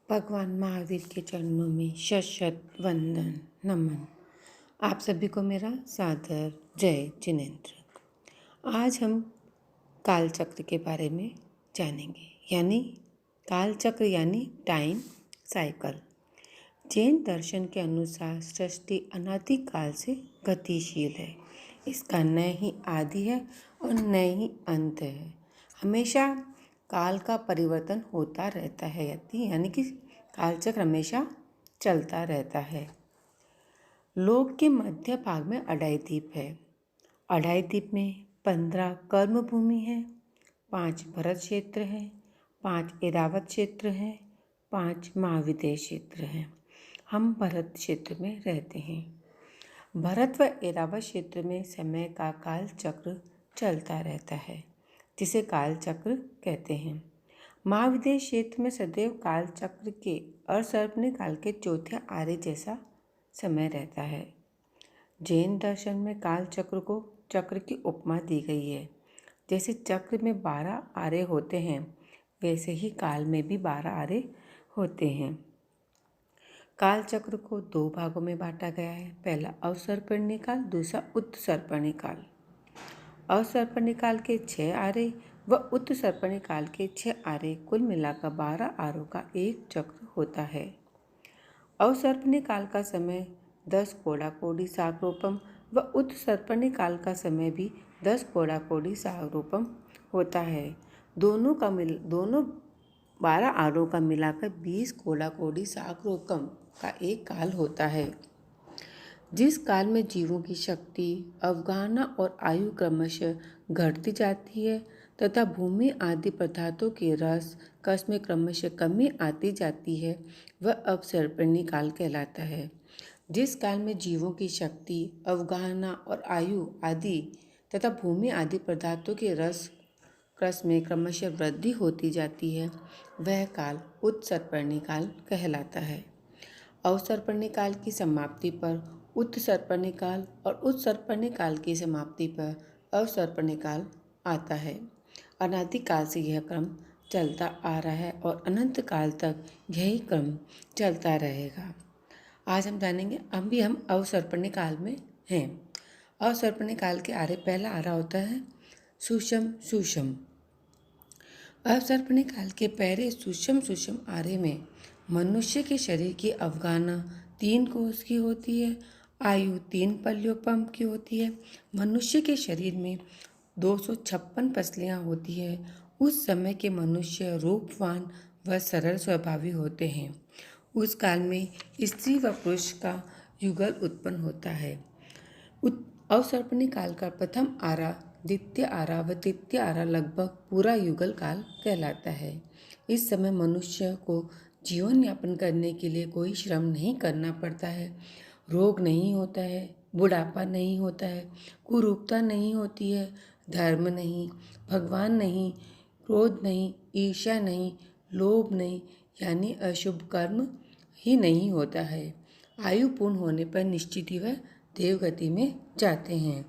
भगवान महावीर के चरणों में शत शत वंदन नमन। आप सभी को मेरा सादर जय जिनेन्द्र। आज हम काल चक्र के बारे में जानेंगे, यानी काल चक्र यानी टाइम साइकिल। जैन दर्शन के अनुसार सृष्टि अनादिकाल से गतिशील है। इसका न ही आदि है और न ही अंत है। हमेशा काल का परिवर्तन होता रहता है, यानी कि कालचक्र हमेशा चलता रहता है। लोक के मध्य भाग में अढ़ाई द्वीप है। अढ़ाई द्वीप में 15 कर्म भूमि है, 5 भरत क्षेत्र है, 5 ऐरावत क्षेत्र है, 5 महाविदेश क्षेत्र है। हम भरत क्षेत्र में रहते हैं। भरत व ऐरावत क्षेत्र में समय का काल चक्र चलता रहता है, जिसे काल चक्र कहते हैं। महाविदेश क्षेत्र में सदैव काल चक्र के असर्पणी काल के चौथे आरे जैसा समय रहता है। जैन दर्शन में काल चक्र को चक्र की उपमा दी गई है। जैसे चक्र में 12 आरे होते हैं, वैसे ही काल में भी 12 आरे होते हैं। काल चक्र को 2 भागों में बांटा गया है। पहला अवसर्पणी काल, दूसरा उत्सर्पणी काल। अवसर्पणी काल के 6 आरे व उत्सर्पणी काल के 6 आरे, कुल मिलाकर 12 आरों का एक चक्र होता है। अवसर्पणी काल का समय 10 कोड़ा कोड़ी सागरोपम व उत्सर्पणी काल का समय भी 10 कोड़ा कोड़ी सागरोपम होता है। दोनों 12 आरों का मिलाकर 20 कोड़ा कोड़ी सागरोपम का एक काल होता है। जिस काल में जीवों की शक्ति, अवगाहना और आयु क्रमशः घटती जाती है तथा भूमि आदि पदार्थों के रस कस में क्रमशः कमी आती जाती है, वह अवसर्पणी काल कहलाता है। जिस काल में जीवों की शक्ति, अवगाहना और आयु आदि तथा भूमि आदि पदार्थों के रस कस में क्रमशः वृद्धि होती जाती है, वह काल उत्सर्पणी काल कहलाता है। अवसर्पणी काल की समाप्ति पर उत्सर्पणी काल और उत्सर्पणी काल की समाप्ति पर अवसर्पणी काल आता है। अनादिकाल से यह क्रम चलता आ रहा है और अनंत काल तक यही क्रम चलता रहेगा। आज हम जानेंगे, अभी हम अवसर्पणी काल में हैं। अवसर्पणी काल के आरे पहला आरा होता है सुषम सुषम। अवसर्पणी काल के पहले सुषम आरे में मनुष्य के शरीर की अवगाहना 3 कोष की होती है, आयु 3 पल्योपम की होती है। मनुष्य के शरीर में 256 पसलियाँ होती है। उस समय के मनुष्य रूपवान व सरल स्वभावी होते हैं। उस काल में स्त्री व पुरुष का युगल उत्पन्न होता है। अवसर्पणी काल का प्रथम आरा, द्वितीय आरा व तृतीय आरा लगभग पूरा युगल काल कहलाता है। इस समय मनुष्य को जीवन यापन करने के लिए कोई श्रम नहीं करना पड़ता है। रोग नहीं होता है, बुढ़ापा नहीं होता है, कुरूपता नहीं होती है, धर्म नहीं, भगवान नहीं, क्रोध नहीं, ईर्ष्या नहीं, लोभ नहीं, यानी अशुभ कर्म ही नहीं होता है। आयु पूर्ण होने पर निश्चित ही वह देवगति में जाते हैं।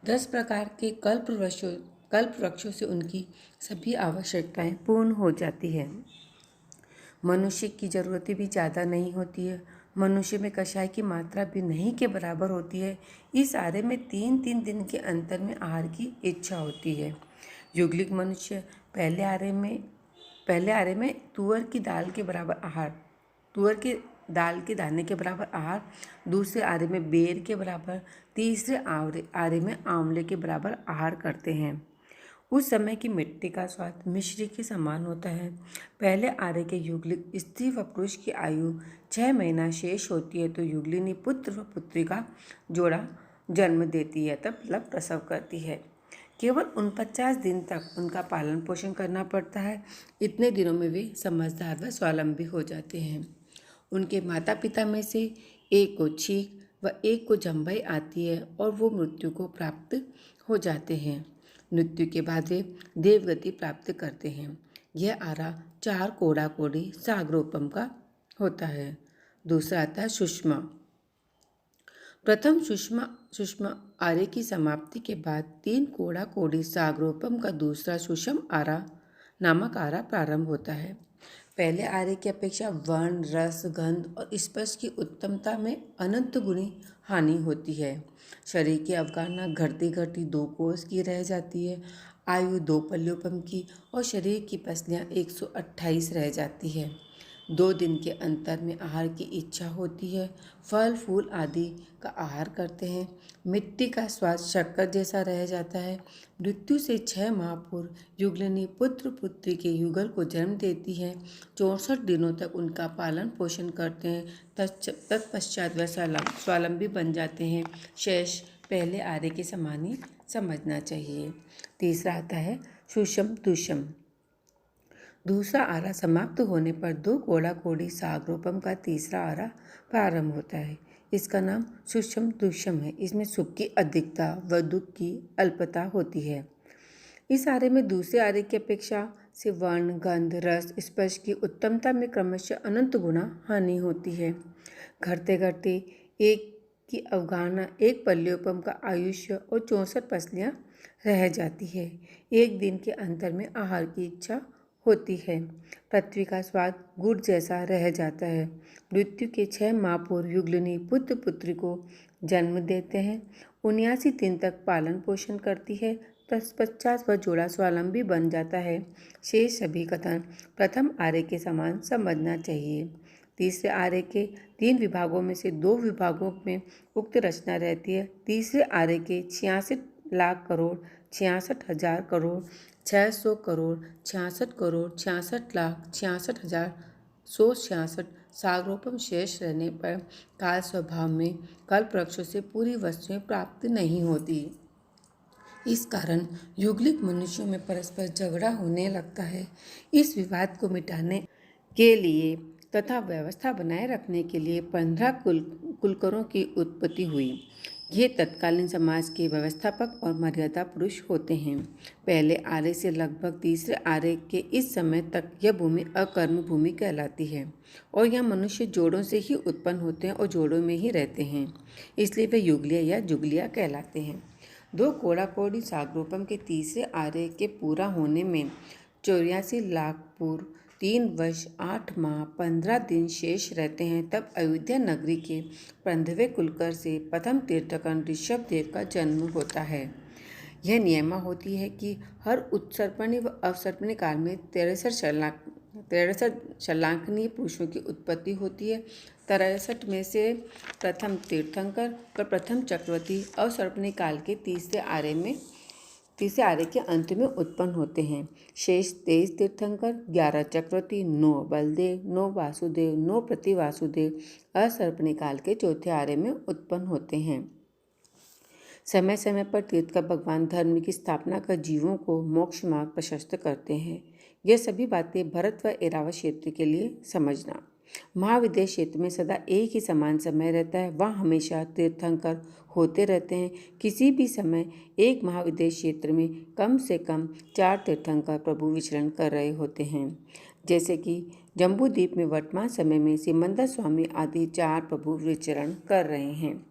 10 प्रकार के कल्प वृक्षों से उनकी सभी आवश्यकताएं पूर्ण हो जाती है। मनुष्य की ज़रूरतें भी ज़्यादा नहीं होती है। मनुष्य में कषाय की मात्रा भी नहीं के बराबर होती है। इस आरे में 3-3 दिन के अंतर में आहार की इच्छा होती है। युगलिक मनुष्य पहले आरे में तुअर की दाल के बराबर आहार, तुअर के दाल के दाने के बराबर आहार, दूसरे आरे में बेर के बराबर, तीसरे आरे में आंवले के बराबर आहार करते हैं। उस समय की मिट्टी का स्वाद मिश्री के समान होता है। पहले आरे के युगलिक स्त्री व पुरुष की आयु 6 महीना शेष होती है तो युगलिनी पुत्र व पुत्री का जोड़ा जन्म देती है, तब मतलब प्रसव करती है। केवल 49 दिन तक उनका पालन पोषण करना पड़ता है। इतने दिनों में वे समझदार व स्वावलंबी हो जाते हैं। उनके माता पिता में से एक को छींक व एक को जम्भई आती है और वो मृत्यु को प्राप्त हो जाते हैं। मृत्यु के बाद वे देवगति प्राप्त करते हैं। यह आरा 4 कोड़ा कोड़ी सागरोपम का होता है। दूसरा आता है सुषमा। प्रथम सुषमा आरे की समाप्ति के बाद 3 कोड़ा कोड़ी सागरोपम का दूसरा सुषम आरा नामक आरा प्रारंभ होता है। पहले आरे की अपेक्षा वर्ण, रस, गंध और स्पर्श की उत्तमता में अनंत गुनी हानि होती है। शरीर की अवगाहना घटती घटती 2 कोस की रह जाती है। आयु 2 पल्योपम की और शरीर की पसलियाँ 128 रह जाती है। 2 दिन के अंतर में आहार की इच्छा होती है। फल फूल आदि का आहार करते हैं। मिट्टी का स्वाद शक्कर जैसा रह जाता है। मृत्यु से 6 माह पूर्व युगलिनी पुत्र पुत्री के युगल को जन्म देती है। 64 दिनों तक उनका पालन पोषण करते हैं। तत्पश्चात वह स्वावलंबी बन जाते हैं। शेष पहले आर्य के समान ही समझना चाहिए। तीसरा आता है सुषम दुषम। दूसरा आरा समाप्त होने पर 2 कोड़ा कोड़ी सागरोपम का तीसरा आरा प्रारंभ होता है। इसका नाम सुषम दुषम है। इसमें सुख की अधिकता व दुख की अल्पता होती है। इस आरे में दूसरे आरे की अपेक्षा से वर्ण, गंध, रस, स्पर्श की उत्तमता में क्रमशः अनंत गुना हानि होती है। घटते घटते एक की अवगाहना 1 पल्योपम का आयुष्य और 64 पसलियाँ रह जाती है। 1 दिन के अंतर में आहार की इच्छा होती है। पृथ्वी का स्वाद गुड़ जैसा रह जाता है। मृत्यु के 6 माह पूर्व युगलिनी पुत्र पुत्री को जन्म देते हैं। 79 दिन तक पालन पोषण करती है। तत्पश्चात वह जोड़ा स्वावलंबी बन जाता है। शेष सभी कथन प्रथम आर्य के समान समझना चाहिए। तीसरे आर्य के 3 विभागों में से 2 विभागों में उक्त रचना रहती है। तीसरे आर्य के 66 लाख करोड़ 66,000 करोड़ 600 करोड़ 66 करोड़ 66 लाख 66,166 सागरोपम शेष रहने पर काल स्वभाव में कल्प वृक्षों से पूरी वस्तुएं प्राप्त नहीं होती। इस कारण युगलिक मनुष्यों में परस्पर झगड़ा होने लगता है। इस विवाद को मिटाने के लिए तथा व्यवस्था बनाए रखने के लिए 15 कुलकरों की उत्पत्ति हुई। ये तत्कालीन समाज के व्यवस्थापक और मर्यादा पुरुष होते हैं। पहले आर्य से लगभग तीसरे आर्य के इस समय तक यह भूमि अकर्म भूमि कहलाती है और यहाँ मनुष्य जोड़ों से ही उत्पन्न होते हैं और जोड़ों में ही रहते हैं, इसलिए वे युगलिया या जुगलिया कहलाते हैं। 2 कोड़ा कोड़ी सागरोपम के तीसरे आर्य के पूरा होने में 84 लाख पूर्व 3 वर्ष 8 माह 15 दिन शेष रहते हैं। तब अयोध्या नगरी के 15वें कुलकर से प्रथम तीर्थंकर ऋषभ देव का जन्म होता है। यह नियमा होती है कि हर उत्सर्पणी व अवसर्पणी काल में 63 शलाघनीय पुरुषों की उत्पत्ति होती है। 63 में से प्रथम तीर्थंकर व प्रथम चक्रवर्ती अवसर्पणी काल के तीसरे आर्य के अंत में उत्पन्न होते हैं। शेष 23 तीर्थंकर, 11 चक्रवर्ती, 9 बलदेव, 9 वासुदेव, 9 प्रतिवासुदेव असर्पणी काल के चौथे आर्य में उत्पन्न होते हैं। समय समय पर तीर्थंकर भगवान धर्म की स्थापना कर जीवों को मोक्ष मार्ग प्रशस्त करते हैं। यह सभी बातें भरत व ऐरावत क्षेत्र के लिए समझना। महाविदेश क्षेत्र में सदा एक ही समान समय रहता है। वहाँ हमेशा तीर्थंकर होते रहते हैं। किसी भी समय एक महाविदेश क्षेत्र में कम से कम 4 तीर्थंकर प्रभु विचरण कर रहे होते हैं। जैसे कि जम्बूद्वीप में वर्तमान समय में सिमंदर स्वामी आदि 4 प्रभु विचरण कर रहे हैं।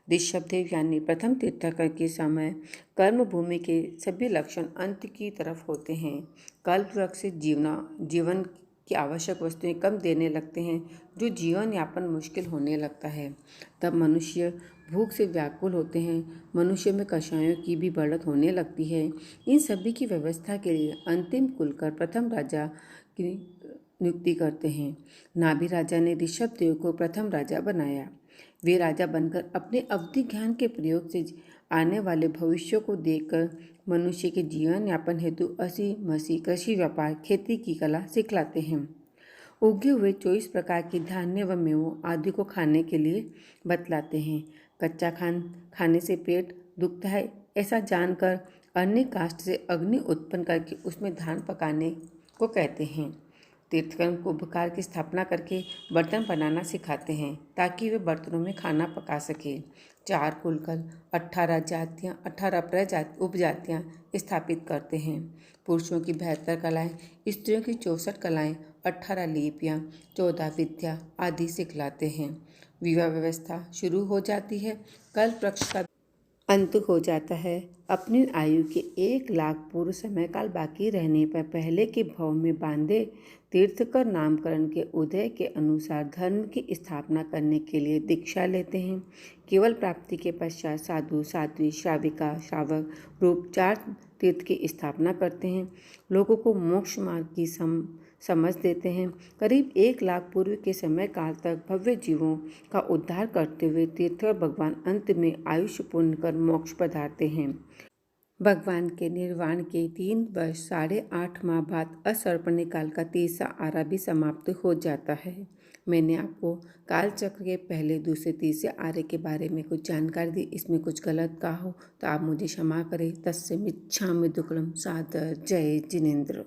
ऋषभदेव यानी प्रथम तीर्थंकर के समय कर्म भूमि के सभी लक्षण अंत की तरफ होते हैं। कल्प वृक्ष से जीवन की आवश्यक वस्तुएं कम देने लगते हैं, जो जीवन यापन मुश्किल होने लगता है। तब मनुष्य भूख से व्याकुल होते हैं। मनुष्य में कषायों की भी बढ़त होने लगती है। इन सभी की व्यवस्था के लिए अंतिम कुलकर प्रथम राजा की नियुक्ति करते हैं। नाभि राजा ने ऋषभदेव को प्रथम राजा बनाया। वे राजा बनकर अपने अवधि ज्ञान के प्रयोग से आने वाले भविष्य को देखकर मनुष्य के जीवन यापन हेतु असी मसी कृषि व्यापार खेती की कला सिखलाते हैं। उगे हुए 24 प्रकार के धान्य व मेवों आदि को खाने के लिए बतलाते हैं। कच्चा खाने से पेट दुखता है, ऐसा जानकर अन्य काष्ठ से अग्नि उत्पन्न करके उसमें धान पकाने को कहते हैं। तीर्थंकर को उपकार की स्थापना करके बर्तन बनाना सिखाते हैं ताकि वे बर्तनों में खाना पका सके। 4 कुलकर 18 जातियाँ 18 उपजातियाँ स्थापित करते हैं। पुरुषों की 72 कलाएँ, स्त्रियों की 64 कलाएँ, 18 लिपियाँ, 14 विद्या आदि सिखलाते हैं। विवाह व्यवस्था शुरू हो जाती है। कल्प वृक्ष का अंत हो जाता है। अपनी आयु के 1 लाख पूर्व समय काल बाकी रहने पर पहले के भव में बांधे तीर्थकर नामकरण के उदय के अनुसार धर्म की स्थापना करने के लिए दीक्षा लेते हैं। केवल प्राप्ति के पश्चात साधु साध्वी श्राविका श्रावक रूप 4 तीर्थ की स्थापना करते हैं। लोगों को मोक्ष मार्ग की समझ देते हैं। करीब 1 लाख पूर्व के समय काल तक भव्य जीवों का उद्धार करते हुए तीर्थकर भगवान अंत में आयुष्य पूर्ण कर मोक्ष पधारते हैं। भगवान के निर्वाण के 3 वर्ष 8.5 माह बाद असर्पणी काल का तीसरा आरा भी समाप्त हो जाता है। मैंने आपको काल चक्र के पहले, दूसरे, तीसरे आरे के बारे में कुछ जानकारी दी। इसमें कुछ गलत कहा हो तो आप मुझे क्षमा करें। तस्य मिच्छामि दुक्कडम। सादर जय जिनेंद्र।